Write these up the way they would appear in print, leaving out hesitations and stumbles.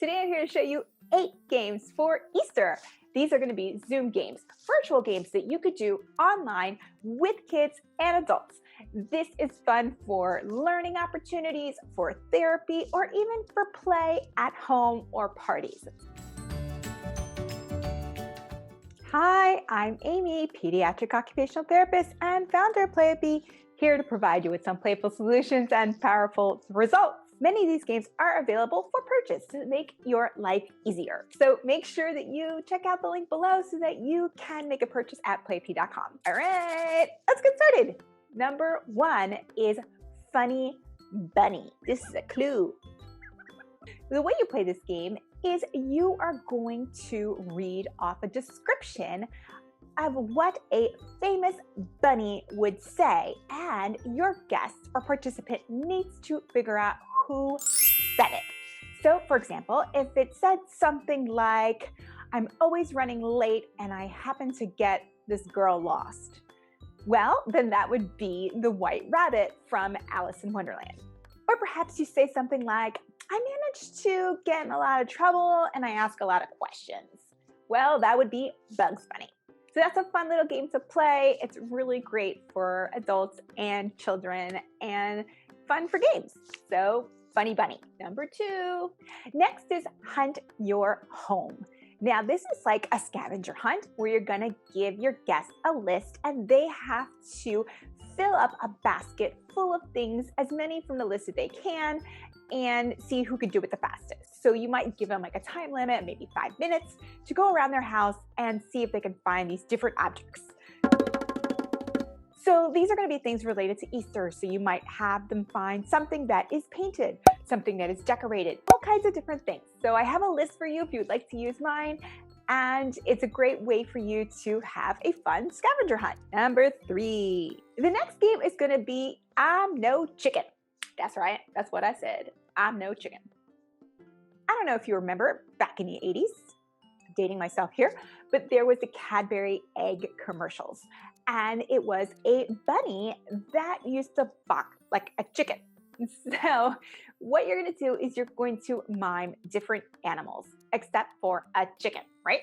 Today I'm here to show you 8 games for Easter. These are going to be Zoom games, virtual games that you could do online with kids and adults. This is fun for learning opportunities, for therapy, or even for play at home or parties. Hi, I'm Amy, pediatric occupational therapist and founder of Playapy, here to provide you with some playful solutions and powerful results. Many of these games are available for purchase to make your life easier. So make sure that you check out the link below so that you can make a purchase at playapy.com. All right, let's get started. Number 1 is Funny Bunny. This is a clue. The way you play this game is you are going to read off a description of what a famous bunny would say, and your guest or participant needs to figure out who said it. So, for example, if it said something like, "I'm always running late and I happen to get this girl lost," well, then that would be the White Rabbit from Alice in Wonderland. Or perhaps you say something like, "I managed to get in a lot of trouble and I ask a lot of questions." Well, that would be Bugs Bunny. So that's a fun little game to play. It's really great for adults and children and fun for games. So Funny Bunny. Number 2. Next is Hunt Your Home. Now this is like a scavenger hunt where you're gonna give your guests a list and they have to fill up a basket full of things, as many from the list as they can, and see who could do it the fastest. So you might give them like a time limit, maybe 5 minutes, to go around their house and see if they can find these different objects. So these are going to be things related to Easter. So you might have them find something that is painted, something that is decorated, all kinds of different things. So I have a list for you if you would like to use mine. And it's a great way for you to have a fun scavenger hunt. Number 3. The next game is going to be I'm No Chicken. That's right. That's what I said. I'm no chicken. I don't know if you remember back in the 80s, dating myself here, but there was the Cadbury egg commercials. And it was a bunny that used to bark like a chicken. So what you're going to do is you're going to mime different animals, except for a chicken, right?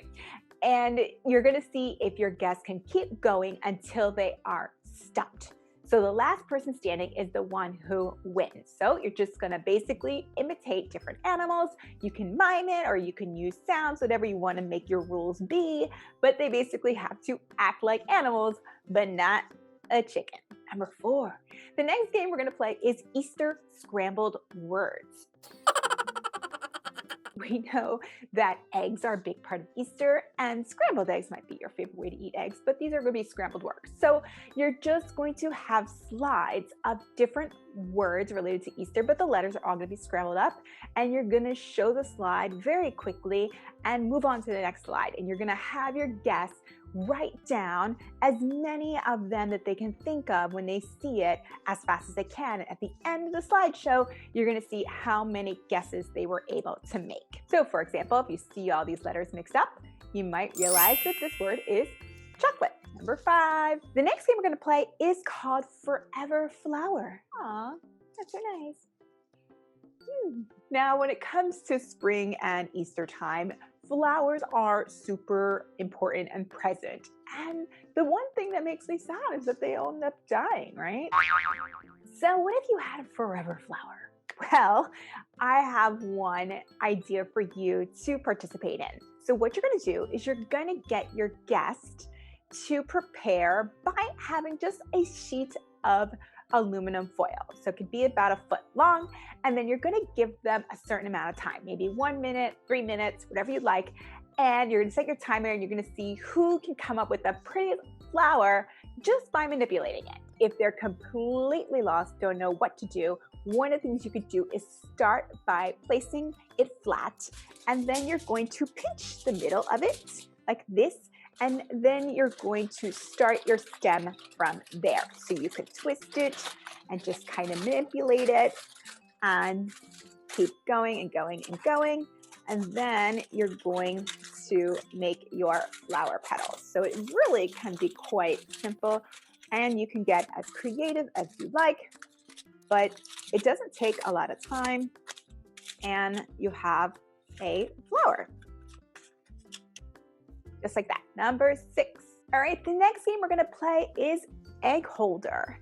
And you're going to see if your guests can keep going until they are stumped. So the last person standing is the one who wins. So you're just going to basically imitate different animals. You can mime it or you can use sounds, whatever you want to make your rules be, but they basically have to act like animals, but not a chicken. Number 4. The next game we're going to play is Easter Scrambled Words. We know that eggs are a big part of Easter, and scrambled eggs might be your favorite way to eat eggs, but these are going to be scrambled words. So you're just going to have slides of different words related to Easter, but the letters are all going to be scrambled up, and you're going to show the slide very quickly and move on to the next slide. And you're going to have your guests write down as many of them that they can think of when they see it as fast as they can. At the end of the slideshow, you're going to see how many guesses they were able to make. So for example, if you see all these letters mixed up, you might realize that this word is chocolate. Number 5. The next game we're going to play is called Forever Flower. Aw, that's so nice. Now, when it comes to spring and Easter time, flowers are super important and present. And the one thing that makes me sad is that they all end up dying, right? So what if you had a forever flower? Well, I have one idea for you to participate in. So what you're going to do is you're going to get your guest to prepare by having just a sheet of aluminum foil. So it could be about 1 foot long, and then you're going to give them a certain amount of time, maybe 1 minute, 3 minutes, whatever you like. And you're going to set your timer and you're going to see who can come up with the prettiest flower just by manipulating it. If they're completely lost, don't know what to do, one of the things you could do is start by placing it flat, and then you're going to pinch the middle of it like this. And then you're going to start your stem from there. So you could twist it and just kind of manipulate it and keep going and going and going. And then you're going to make your flower petals. So it really can be quite simple, and you can get as creative as you like, but it doesn't take a lot of time, and you have a flower. Just like that. Number 6. All right, the next game we're going to play is egg holder.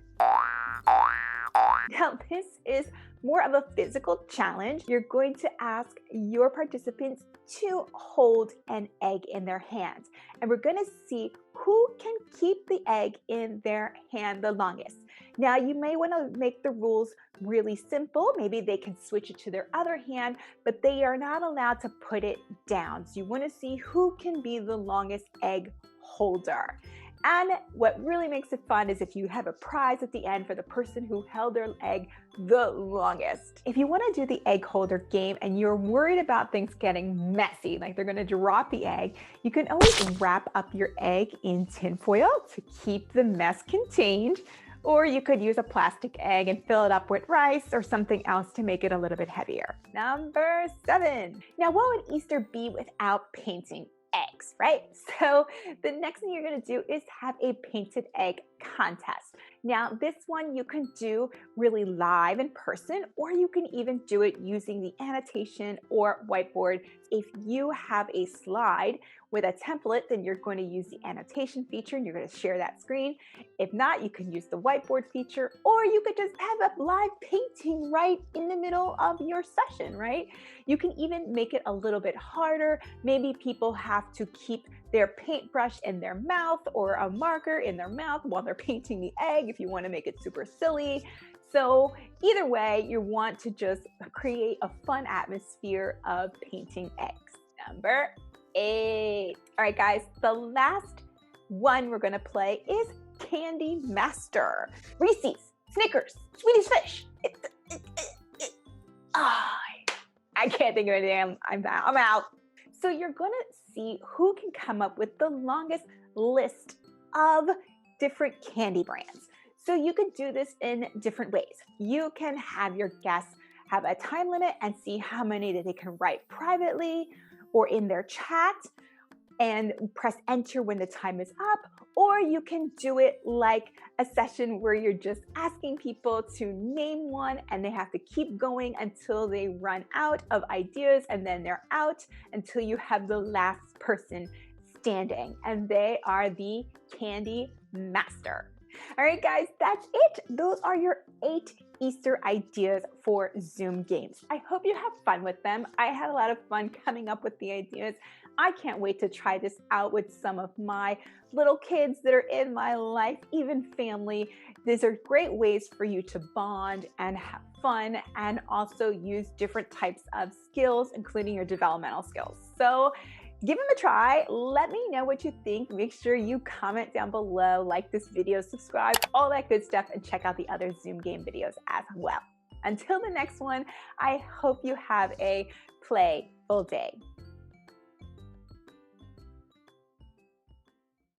Now, this is more of a physical challenge. You're going to ask your participants to hold an egg in their hands. And we're going to see who can keep the egg in their hand the longest. Now, you may want to make the rules really simple. Maybe they can switch it to their other hand, but they are not allowed to put it down. So you want to see who can be the longest egg holder. And what really makes it fun is if you have a prize at the end for the person who held their egg the longest. If you want to do the egg holder game and you're worried about things getting messy, like they're going to drop the egg, you can always wrap up your egg in tinfoil to keep the mess contained. Or you could use a plastic egg and fill it up with rice or something else to make it a little bit heavier. Number 7. Now, what would Easter be without painting eggs, right? So the next thing you're going to do is have a painted egg contest. Now, this one you can do really live in person, or you can even do it using the annotation or whiteboard. If you have a slide with a template, then you're going to use the annotation feature and you're going to share that screen. If not, you can use the whiteboard feature, or you could just have a live painting right in the middle of your session, right? You can even make it a little bit harder. Maybe people have to keep their paintbrush in their mouth or a marker in their mouth while they're painting the egg if you want to make it super silly. So either way, you want to just create a fun atmosphere of painting eggs. Number 8. All right, guys, the last one we're going to play is Candy Master. Reese's, Snickers, Swedish Fish. I can't think of anything. I'm out. So you're going to see who can come up with the longest list of different candy brands. So you could do this in different ways. You can have your guests have a time limit and see how many that they can write privately or in their chat and press enter when the time is up. Or you can do it like a session where you're just asking people to name one and they have to keep going until they run out of ideas, and then they're out until you have the last person standing, and they are the Candy Master. All right, guys, that's it. Those are your 8 Easter ideas for Zoom games. I hope you have fun with them. I had a lot of fun coming up with the ideas. I can't wait to try this out with some of my little kids that are in my life, even family. These are great ways for you to bond and have fun and also use different types of skills, including your developmental skills. So give them a try. Let me know what you think. Make sure you comment down below, like this video, subscribe, all that good stuff, and check out the other Zoom game videos as well. Until the next one, I hope you have a playful day.